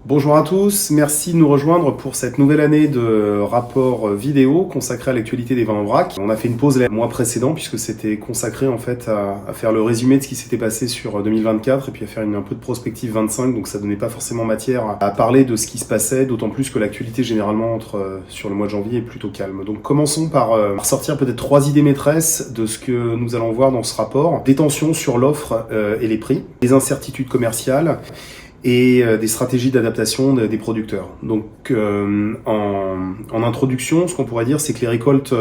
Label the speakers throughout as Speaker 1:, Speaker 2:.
Speaker 1: Bonjour à tous, merci de nous rejoindre pour cette nouvelle année de rapport vidéo consacré à l'actualité des vins en vrac. On a fait une pause le mois précédent puisque c'était consacré en fait à faire le résumé de ce qui s'était passé sur 2024 et puis à faire un peu de prospective 25, donc ça donnait pas forcément matière à parler de ce qui se passait, d'autant plus que l'actualité généralement sur le mois de janvier est plutôt calme. Donc commençons par sortir peut-être 3 idées maîtresses de ce que nous allons voir dans ce rapport. Des tensions sur l'offre et les prix, des incertitudes commerciales, et des stratégies d'adaptation des producteurs. Donc en introduction, ce qu'on pourrait dire, c'est que les récoltes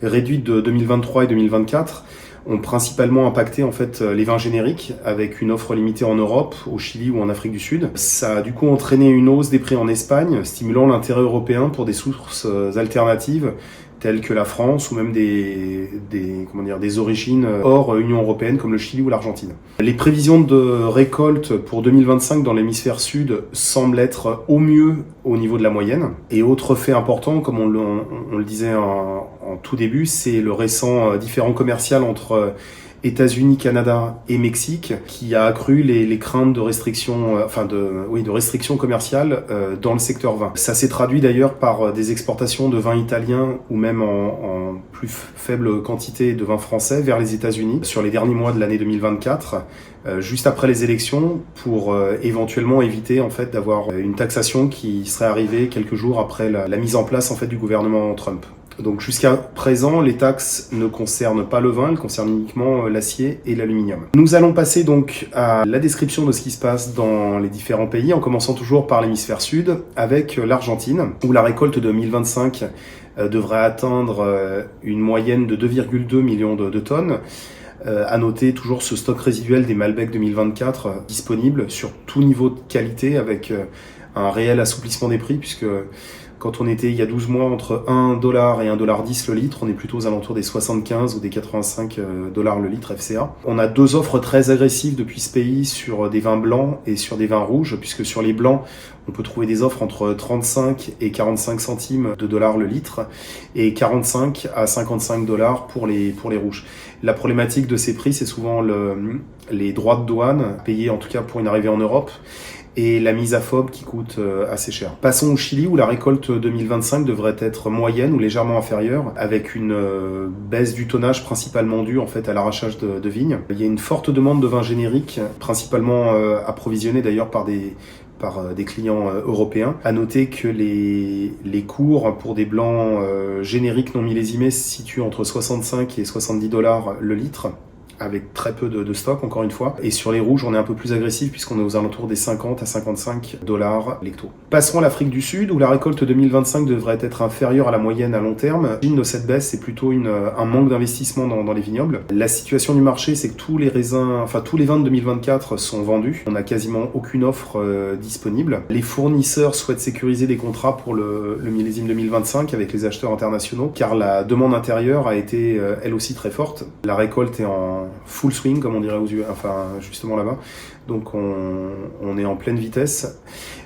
Speaker 1: réduites de 2023 et 2024 ont principalement impacté en fait les vins génériques avec une offre limitée en Europe, au Chili ou en Afrique du Sud. Ça a du coup entraîné une hausse des prix en Espagne, stimulant l'intérêt européen pour des sources alternatives telles que la France ou même des origines hors Union européenne comme le Chili ou l'Argentine. Les prévisions de récolte pour 2025 dans l'hémisphère sud semblent être au mieux au niveau de la moyenne. Et autre fait important, comme on le disait en tout début, c'est le récent différend commercial entre États-Unis, Canada et Mexique, qui a accru les craintes de restrictions, de restrictions commerciales dans le secteur vin. Ça s'est traduit d'ailleurs par des exportations de vins italiens ou même en plus faible quantité de vins français vers les États-Unis sur les derniers mois de l'année 2024, juste après les élections, pour éventuellement éviter en fait d'avoir une taxation qui serait arrivée quelques jours après la mise en place en fait du gouvernement Trump. Donc jusqu'à présent, les taxes ne concernent pas le vin, elles concernent uniquement l'acier et l'aluminium. Nous allons passer donc à la description de ce qui se passe dans les différents pays, en commençant toujours par l'hémisphère sud, avec l'Argentine, où la récolte 2025 devrait atteindre une moyenne de 2,2 millions de tonnes. À noter toujours ce stock résiduel des Malbec 2024 disponible sur tout niveau de qualité, avec un réel assouplissement des prix, puisque quand on était il y a 12 mois entre 1$ et 1,10$ le litre, on est plutôt aux alentours des 75 ou des 85$ le litre FCA. On a deux offres très agressives depuis ce pays sur des vins blancs et sur des vins rouges, puisque sur les blancs, on peut trouver des offres entre 35 et 45 centimes de dollars le litre et 45 à 55$ pour les rouges. La problématique de ces prix, c'est souvent les droits de douane payés en tout cas pour une arrivée en Europe, et la mise à FOB qui coûte assez cher. Passons au Chili où la récolte 2025 devrait être moyenne ou légèrement inférieure, avec une baisse du tonnage principalement due en fait à l'arrachage de vignes. Il y a une forte demande de vins génériques, principalement approvisionnés d'ailleurs par des clients européens. À noter que les cours pour des blancs génériques non millésimés se situent entre 65 et 70$ le litre, avec très peu de stock encore une fois. Et sur les rouges, on est un peu plus agressif puisqu'on est aux alentours des 50 à 55$ l'hecto. Passons à l'Afrique du Sud où la récolte 2025 devrait être inférieure à la moyenne à long terme. L'origine de cette baisse, c'est plutôt un manque d'investissement dans les vignobles. La situation du marché, c'est que tous les vins de 2024 sont vendus. On n'a quasiment aucune offre disponible. Les fournisseurs souhaitent sécuriser des contrats pour le millésime 2025 avec les acheteurs internationaux, car la demande intérieure a été elle aussi très forte. La récolte est en full swing, comme on dirait justement là-bas. Donc on est en pleine vitesse.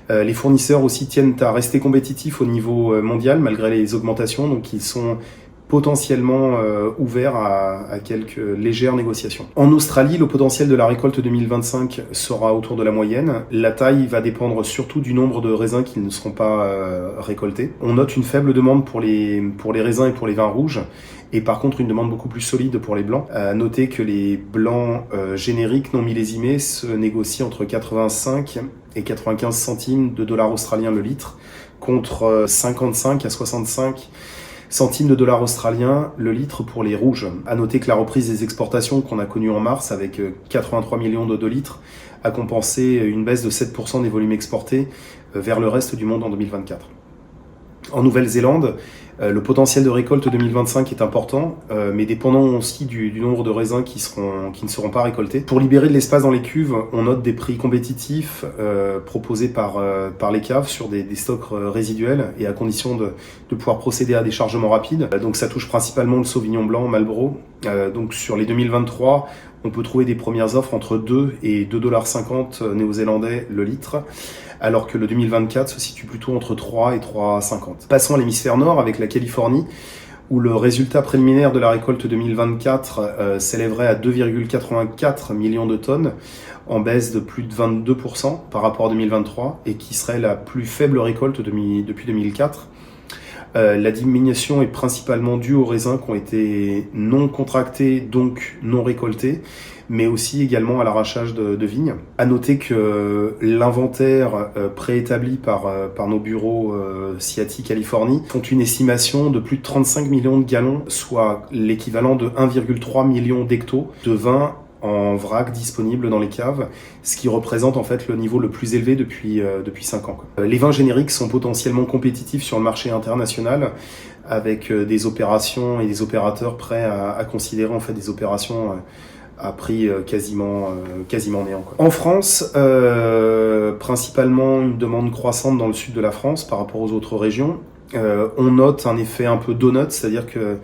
Speaker 1: Les fournisseurs aussi tiennent à rester compétitifs au niveau mondial malgré les augmentations, donc ils sont potentiellement ouverts à quelques légères négociations. En Australie, le potentiel de la récolte 2025 sera autour de la moyenne. La taille va dépendre surtout du nombre de raisins qui ne seront pas récoltés. On note une faible demande pour les raisins et pour les vins rouges, et par contre une demande beaucoup plus solide pour les blancs. À noter que les blancs génériques non millésimés se négocient entre 85 et 95 centimes de dollars australiens le litre, contre 55 à 65 centimes de dollars australiens le litre pour les rouges. À noter que la reprise des exportations qu'on a connue en mars avec 83 millions de litres a compensé une baisse de 7% des volumes exportés vers le reste du monde en 2024. En Nouvelle-Zélande, le potentiel de récolte 2025 est important, mais dépendant aussi du nombre de raisins qui ne seront pas récoltés. Pour libérer de l'espace dans les cuves, on note des prix compétitifs proposés par les caves sur des stocks résiduels et à condition de pouvoir procéder à des chargements rapides. Donc ça touche principalement le Sauvignon blanc, Marlborough. Donc sur les 2023, on peut trouver des premières offres entre 2 et 2,50$ néo-zélandais le litre, alors que le 2024 se situe plutôt entre 3 et 3,50$. Passons à l'hémisphère nord avec la Californie, où le résultat préliminaire de la récolte 2024 s'élèverait à 2,84 millions de tonnes, en baisse de plus de 22% par rapport à 2023, et qui serait la plus faible récolte depuis 2004. La diminution est principalement due aux raisins qui ont été non contractés, donc non récoltés, mais aussi également à l'arrachage de vignes. À noter que l'inventaire préétabli par nos bureaux CIATI Californie font une estimation de plus de 35 millions de gallons, soit l'équivalent de 1,3 million d'hectos de vin en vrac disponible dans les caves, ce qui représente en fait le niveau le plus élevé depuis 5 ans. Les vins génériques sont potentiellement compétitifs sur le marché international, avec des opérations et des opérateurs prêts à considérer en fait des opérations à prix quasiment néant. En France, principalement une demande croissante dans le sud de la France par rapport aux autres régions. On note un effet un peu donut, c'est-à-dire que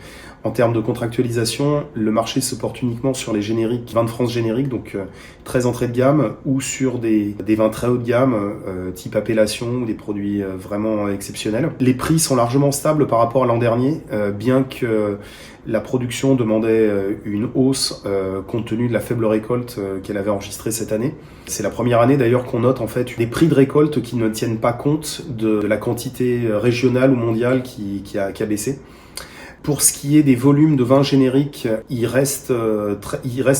Speaker 1: en termes de contractualisation, le marché se porte uniquement sur les génériques, vins de France génériques, donc très entrée de gamme, ou sur des vins très haut de gamme, type appellation, ou des produits vraiment exceptionnels. Les prix sont largement stables par rapport à l'an dernier, bien que la production demandait une hausse compte tenu de la faible récolte qu'elle avait enregistrée cette année. C'est la première année d'ailleurs qu'on note en fait des prix de récolte qui ne tiennent pas compte de la quantité régionale ou mondiale qui a baissé. Pour ce qui est des volumes de vins génériques, ils restent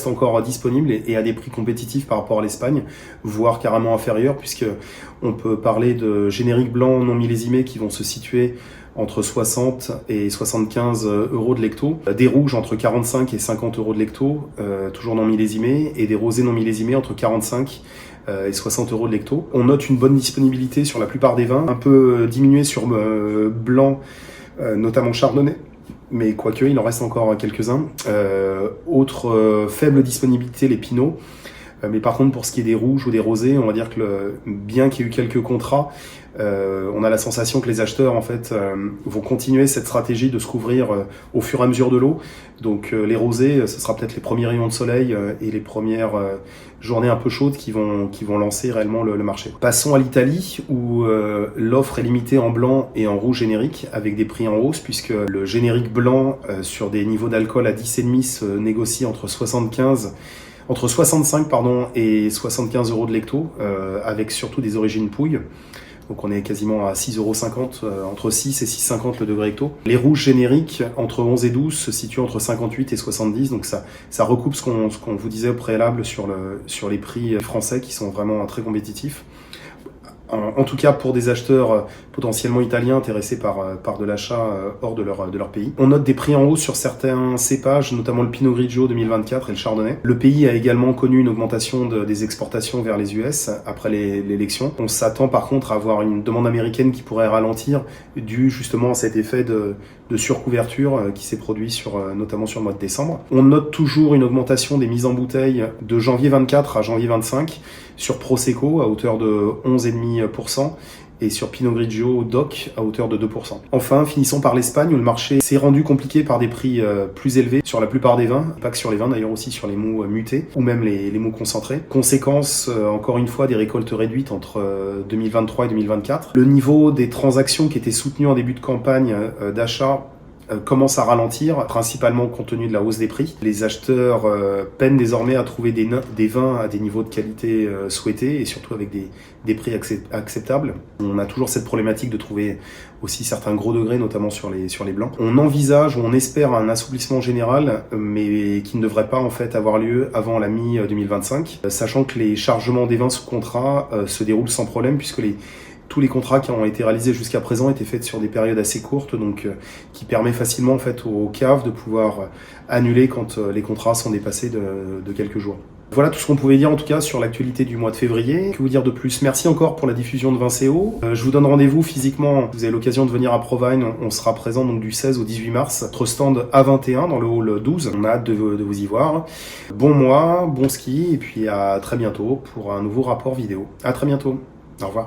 Speaker 1: encore disponibles et à des prix compétitifs par rapport à l'Espagne, voire carrément inférieurs, puisque on peut parler de génériques blancs non millésimés qui vont se situer entre 60 et 75 euros de l'hecto, des rouges entre 45 et 50 euros de l'hecto, toujours non millésimés, et des rosés non millésimés entre 45 et 60 euros de l'hecto. On note une bonne disponibilité sur la plupart des vins, un peu diminué sur blanc, notamment chardonnay, mais quoique, il en reste encore quelques-uns. Autre faible disponibilité, les pinots. Mais par contre, pour ce qui est des rouges ou des rosés, on va dire que bien qu'il y ait eu quelques contrats, on a la sensation que les acheteurs en fait vont continuer cette stratégie de se couvrir au fur et à mesure de l'eau. Donc les rosés, ce sera peut-être les premiers rayons de soleil et les premières journées un peu chaudes qui vont lancer réellement le marché. Passons à l'Italie où l'offre est limitée en blanc et en rouge générique avec des prix en hausse, puisque le générique blanc sur des niveaux d'alcool à 10,5 se négocie entre 65 et 75 euros de l'hecto, avec surtout des origines pouilles. Donc on est quasiment à 6,50 €, entre 6 et 6,50 le degré hecto. Les rouges génériques, entre 11 et 12, se situent entre 58 et 70, donc ça recoupe ce qu'on vous disait au préalable sur les prix français qui sont vraiment très compétitifs. En tout cas pour des acheteurs potentiellement italiens intéressés par de l'achat hors de leur pays. On note des prix en hausse sur certains cépages, notamment le Pinot Grigio 2024 et le Chardonnay. Le pays a également connu une augmentation des exportations vers les US après l'élection. On s'attend par contre à avoir une demande américaine qui pourrait ralentir dû justement à cet effet de surcouverture qui s'est produit notamment sur le mois de décembre. On note toujours une augmentation des mises en bouteille de janvier 24 à janvier 25 sur Prosecco à hauteur de 11,5% et sur Pinot Grigio DOC à hauteur de 2%. Enfin, finissons par l'Espagne où le marché s'est rendu compliqué par des prix plus élevés sur la plupart des vins, pas que sur les vins d'ailleurs, aussi sur les mous mutés ou même les mous concentrés. Conséquence, encore une fois, des récoltes réduites entre 2023 et 2024. Le niveau des transactions qui étaient soutenues en début de campagne d'achat commence à ralentir, principalement compte tenu de la hausse des prix. Les acheteurs peinent désormais à trouver des vins à des niveaux de qualité souhaités et surtout avec des prix acceptables. On a toujours cette problématique de trouver aussi certains gros degrés, notamment sur les blancs. On envisage ou on espère un assouplissement général, mais qui ne devrait pas en fait avoir lieu avant la mi-2025, sachant que les chargements des vins sous contrat se déroulent sans problème puisque tous les contrats qui ont été réalisés jusqu'à présent étaient faits sur des périodes assez courtes, donc qui permet facilement en fait aux caves de pouvoir annuler quand les contrats sont dépassés de quelques jours. Voilà tout ce qu'on pouvait dire en tout cas sur l'actualité du mois de février. Que vous dire de plus? Merci encore pour la diffusion de Vincéo. Je vous donne rendez-vous physiquement. Vous avez l'occasion de venir à Provine. On sera présent donc du 16 au 18 mars. Notre stand A21 dans le hall 12. On a hâte de vous y voir. Bon mois, bon ski et puis à très bientôt pour un nouveau rapport vidéo. À très bientôt. Au revoir.